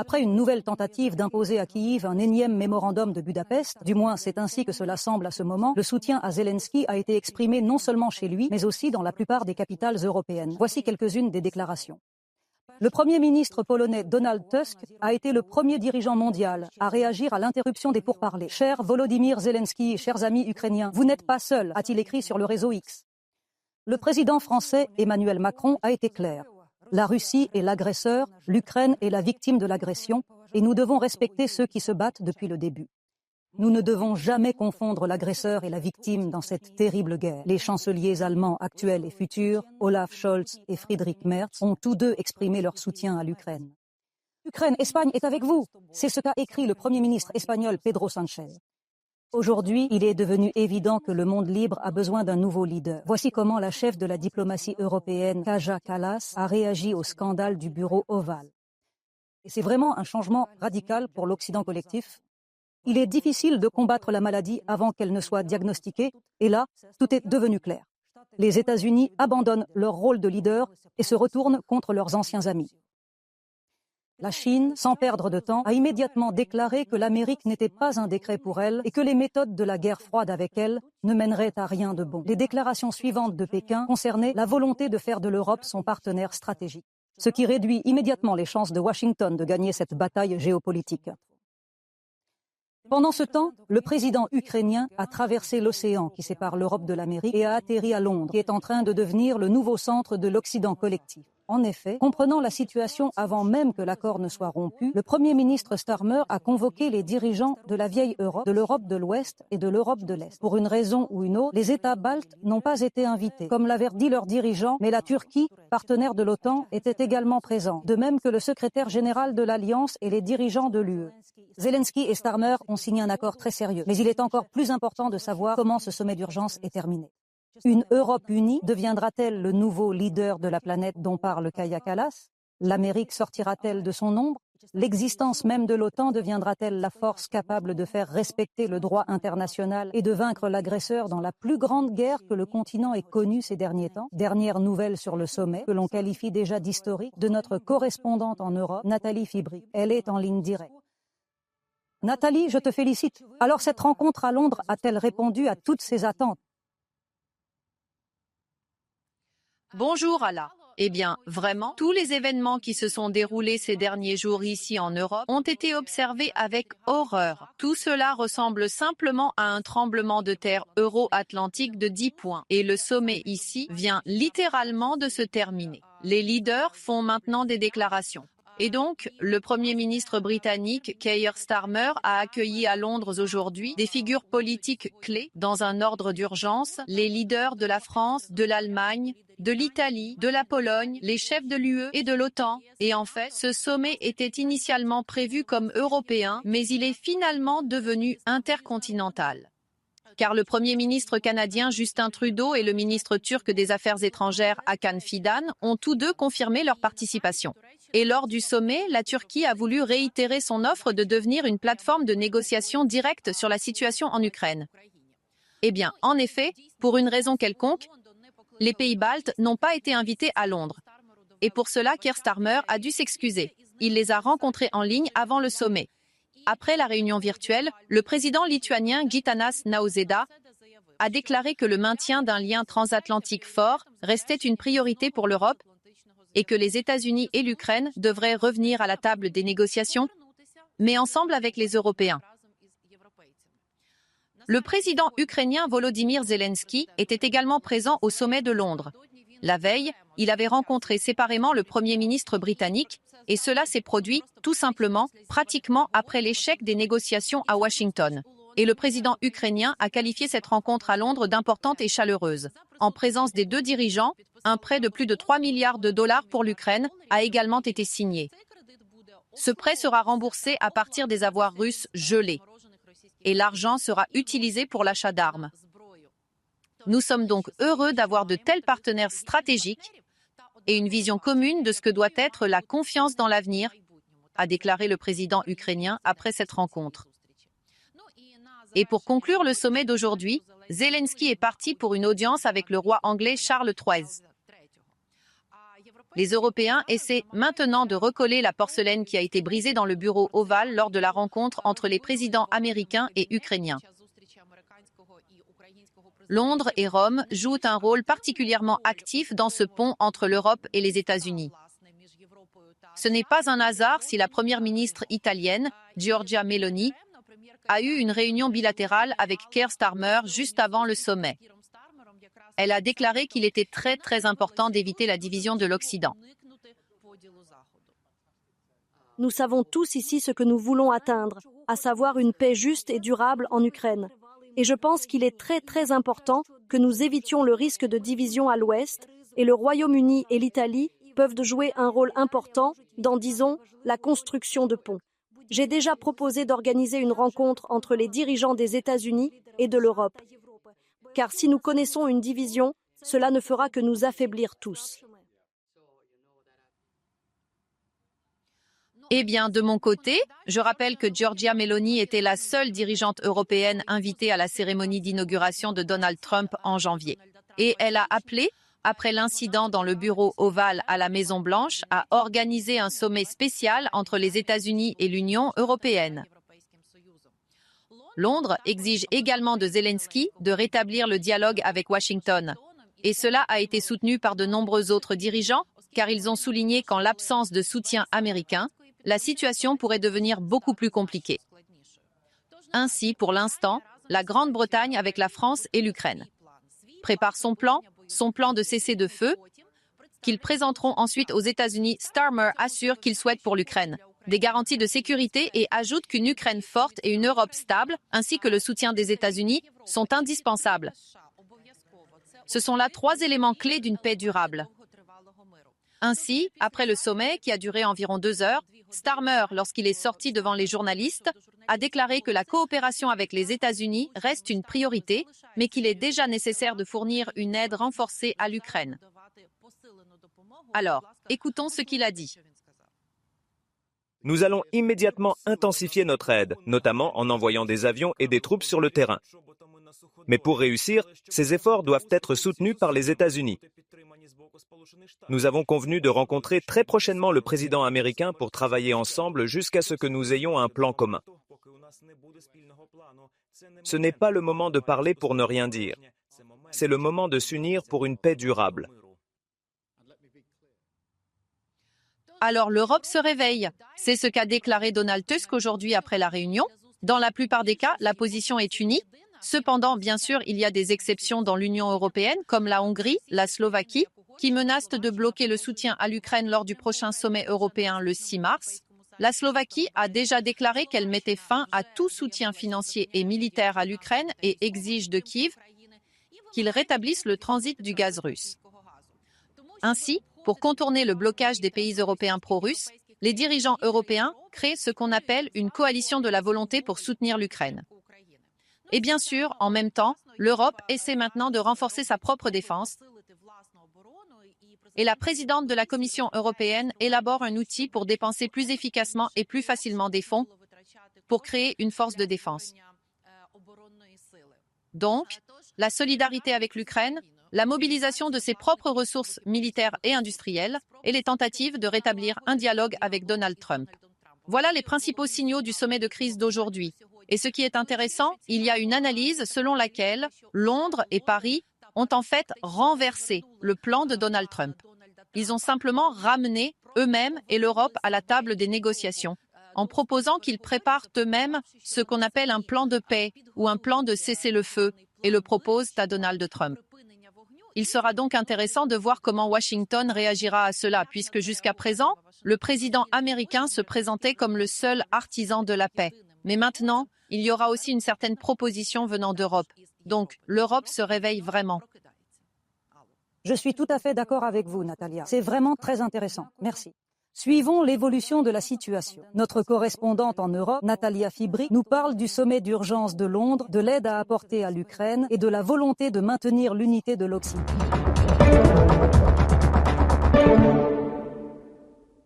Après une nouvelle tentative d'imposer à Kiev un énième mémorandum de Budapest, du moins c'est ainsi que cela semble à ce moment, le soutien à Zelensky a été exprimé non seulement chez lui, mais aussi dans la plupart des capitales européennes. Voici quelques-unes des déclarations. Le Premier ministre polonais Donald Tusk a été le premier dirigeant mondial à réagir à l'interruption des pourparlers. Cher Volodymyr Zelensky, chers amis ukrainiens, vous n'êtes pas seuls, a-t-il écrit sur le réseau X. Le président français Emmanuel Macron a été clair. La Russie est l'agresseur, l'Ukraine est la victime de l'agression, et nous devons respecter ceux qui se battent depuis le début. Nous ne devons jamais confondre l'agresseur et la victime dans cette terrible guerre. Les chanceliers allemands actuels et futurs, Olaf Scholz et Friedrich Merz, ont tous deux exprimé leur soutien à l'Ukraine. Ukraine, Espagne est avec vous. C'est ce qu'a écrit le Premier ministre espagnol Pedro Sánchez. Aujourd'hui, il est devenu évident que le monde libre a besoin d'un nouveau leader. Voici comment la chef de la diplomatie européenne, Kaja Kallas, a réagi au scandale du bureau ovale. Et c'est vraiment un changement radical pour l'Occident collectif. Il est difficile de combattre la maladie avant qu'elle ne soit diagnostiquée, et là, tout est devenu clair. Les États-Unis abandonnent leur rôle de leader et se retournent contre leurs anciens amis. La Chine, sans perdre de temps, a immédiatement déclaré que l'Amérique n'était pas un décret pour elle et que les méthodes de la guerre froide avec elle ne mèneraient à rien de bon. Les déclarations suivantes de Pékin concernaient la volonté de faire de l'Europe son partenaire stratégique, ce qui réduit immédiatement les chances de Washington de gagner cette bataille géopolitique. Pendant ce temps, le président ukrainien a traversé l'océan qui sépare l'Europe de l'Amérique et a atterri à Londres, qui est en train de devenir le nouveau centre de l'Occident collectif. En effet, comprenant la situation avant même que l'accord ne soit rompu, le Premier ministre Starmer a convoqué les dirigeants de la vieille Europe, de l'Europe de l'Ouest et de l'Europe de l'Est. Pour une raison ou une autre, les États baltes n'ont pas été invités, comme l'avaient dit leurs dirigeants, mais la Turquie, partenaire de l'OTAN, était également présente, de même que le secrétaire général de l'Alliance et les dirigeants de l'UE. Zelensky et Starmer ont signé un accord très sérieux, mais il est encore plus important de savoir comment ce sommet d'urgence est terminé. Une Europe unie deviendra-t-elle le nouveau leader de la planète dont parle Kaja Kallas? L'Amérique sortira-t-elle de son ombre? L'existence même de l'OTAN deviendra-t-elle la force capable de faire respecter le droit international et de vaincre l'agresseur dans la plus grande guerre que le continent ait connue ces derniers temps? Dernière nouvelle sur le sommet, que l'on qualifie déjà d'historique, de notre correspondante en Europe, Nathalie Fibry. Elle est en ligne directe. Nathalie, je te félicite. Alors cette rencontre à Londres a-t-elle répondu à toutes ces attentes? Bonjour Ala. Eh bien, vraiment, tous les événements qui se sont déroulés ces derniers jours ici en Europe ont été observés avec horreur. Tout cela ressemble simplement à un tremblement de terre euro-atlantique de 10 points. Et le sommet ici vient littéralement de se terminer. Les leaders font maintenant des déclarations. Et donc, le Premier ministre britannique Keir Starmer a accueilli à Londres aujourd'hui des figures politiques clés dans un ordre d'urgence, les leaders de la France, de l'Allemagne, de l'Italie, de la Pologne, les chefs de l'UE et de l'OTAN. Et en fait, ce sommet était initialement prévu comme européen, mais il est finalement devenu intercontinental. Car le Premier ministre canadien Justin Trudeau et le ministre turc des Affaires étrangères Hakan Fidan ont tous deux confirmé leur participation. Et lors du sommet, la Turquie a voulu réitérer son offre de devenir une plateforme de négociation directe sur la situation en Ukraine. Eh bien, en effet, pour une raison quelconque, les pays baltes n'ont pas été invités à Londres. Et pour cela, Keir Starmer a dû s'excuser. Il les a rencontrés en ligne avant le sommet. Après la réunion virtuelle, le président lituanien Gitanas Nausėda a déclaré que le maintien d'un lien transatlantique fort restait une priorité pour l'Europe et que les États-Unis et l'Ukraine devraient revenir à la table des négociations, mais ensemble avec les Européens. Le président ukrainien Volodymyr Zelensky était également présent au sommet de Londres. La veille, il avait rencontré séparément le Premier ministre britannique, et cela s'est produit, tout simplement, pratiquement après l'échec des négociations à Washington. Et le président ukrainien a qualifié cette rencontre à Londres d'importante et chaleureuse. En présence des deux dirigeants, un prêt de plus de 3 milliards de dollars pour l'Ukraine a également été signé. Ce prêt sera remboursé à partir des avoirs russes gelés. Et l'argent sera utilisé pour l'achat d'armes. Nous sommes donc heureux d'avoir de tels partenaires stratégiques et une vision commune de ce que doit être la confiance dans l'avenir, a déclaré le président ukrainien après cette rencontre. Et pour conclure le sommet d'aujourd'hui, Zelensky est parti pour une audience avec le roi anglais Charles III. Les Européens essaient maintenant de recoller la porcelaine qui a été brisée dans le bureau ovale lors de la rencontre entre les présidents américains et ukrainiens. Londres et Rome jouent un rôle particulièrement actif dans ce pont entre l'Europe et les États-Unis. Ce n'est pas un hasard si la première ministre italienne, Giorgia Meloni, a eu une réunion bilatérale avec Keir Starmer juste avant le sommet. Elle a déclaré qu'il était très important d'éviter la division de l'Occident. Nous savons tous ici ce que nous voulons atteindre, à savoir une paix juste et durable en Ukraine. Et je pense qu'il est très important que nous évitions le risque de division à l'Ouest, et le Royaume-Uni et l'Italie peuvent jouer un rôle important dans, disons, la construction de ponts. J'ai déjà proposé d'organiser une rencontre entre les dirigeants des États-Unis et de l'Europe. Car si nous connaissons une division, cela ne fera que nous affaiblir tous. Eh bien, de mon côté, je rappelle que Giorgia Meloni était la seule dirigeante européenne invitée à la cérémonie d'inauguration de Donald Trump en janvier. Et elle a appelé, après l'incident dans le bureau ovale à la Maison-Blanche, à organiser un sommet spécial entre les États-Unis et l'Union européenne. Londres exige également de Zelensky de rétablir le dialogue avec Washington. Et cela a été soutenu par de nombreux autres dirigeants, car ils ont souligné qu'en l'absence de soutien américain, la situation pourrait devenir beaucoup plus compliquée. Ainsi, pour l'instant, la Grande-Bretagne avec la France et l'Ukraine prépare son plan de cessez-le-feu, qu'ils présenteront ensuite aux États-Unis. Starmer assure qu'il souhaite pour l'Ukraine des garanties de sécurité et ajoute qu'une Ukraine forte et une Europe stable, ainsi que le soutien des États-Unis, sont indispensables. Ce sont là 3 éléments clés d'une paix durable. Ainsi, après le sommet, qui a duré environ 2 heures, Starmer, lorsqu'il est sorti devant les journalistes, a déclaré que la coopération avec les États-Unis reste une priorité, mais qu'il est déjà nécessaire de fournir une aide renforcée à l'Ukraine. Alors, écoutons ce qu'il a dit. Nous allons immédiatement intensifier notre aide, notamment en envoyant des avions et des troupes sur le terrain. Mais pour réussir, ces efforts doivent être soutenus par les États-Unis. Nous avons convenu de rencontrer très prochainement le président américain pour travailler ensemble jusqu'à ce que nous ayons un plan commun. Ce n'est pas le moment de parler pour ne rien dire. C'est le moment de s'unir pour une paix durable. Alors l'Europe se réveille. C'est ce qu'a déclaré Donald Tusk aujourd'hui après la réunion. Dans la plupart des cas, la position est unie. Cependant, bien sûr, il y a des exceptions dans l'Union européenne, comme la Hongrie, la Slovaquie, qui menacent de bloquer le soutien à l'Ukraine lors du prochain sommet européen le 6 mars. La Slovaquie a déjà déclaré qu'elle mettait fin à tout soutien financier et militaire à l'Ukraine et exige de Kiev qu'il rétablisse le transit du gaz russe. Ainsi, pour contourner le blocage des pays européens pro-russes, les dirigeants européens créent ce qu'on appelle une coalition de la volonté pour soutenir l'Ukraine. Et bien sûr, en même temps, l'Europe essaie maintenant de renforcer sa propre défense. Et la présidente de la Commission européenne élabore un outil pour dépenser plus efficacement et plus facilement des fonds pour créer une force de défense. Donc, la solidarité avec l'Ukraine, la mobilisation de ses propres ressources militaires et industrielles et les tentatives de rétablir un dialogue avec Donald Trump. Voilà les principaux signaux du sommet de crise d'aujourd'hui. Et ce qui est intéressant, il y a une analyse selon laquelle Londres et Paris ont en fait renversé le plan de Donald Trump. Ils ont simplement ramené eux-mêmes et l'Europe à la table des négociations, en proposant qu'ils préparent eux-mêmes ce qu'on appelle un plan de paix ou un plan de cessez-le-feu et le proposent à Donald Trump. Il sera donc intéressant de voir comment Washington réagira à cela, puisque jusqu'à présent, le président américain se présentait comme le seul artisan de la paix. Mais maintenant, il y aura aussi une certaine proposition venant d'Europe. Donc, l'Europe se réveille vraiment. Je suis tout à fait d'accord avec vous, Natalia. C'est vraiment très intéressant. Merci. Suivons l'évolution de la situation. Notre correspondante en Europe, Natalia Fibri, nous parle du sommet d'urgence de Londres, de l'aide à apporter à l'Ukraine et de la volonté de maintenir l'unité de l'Occident.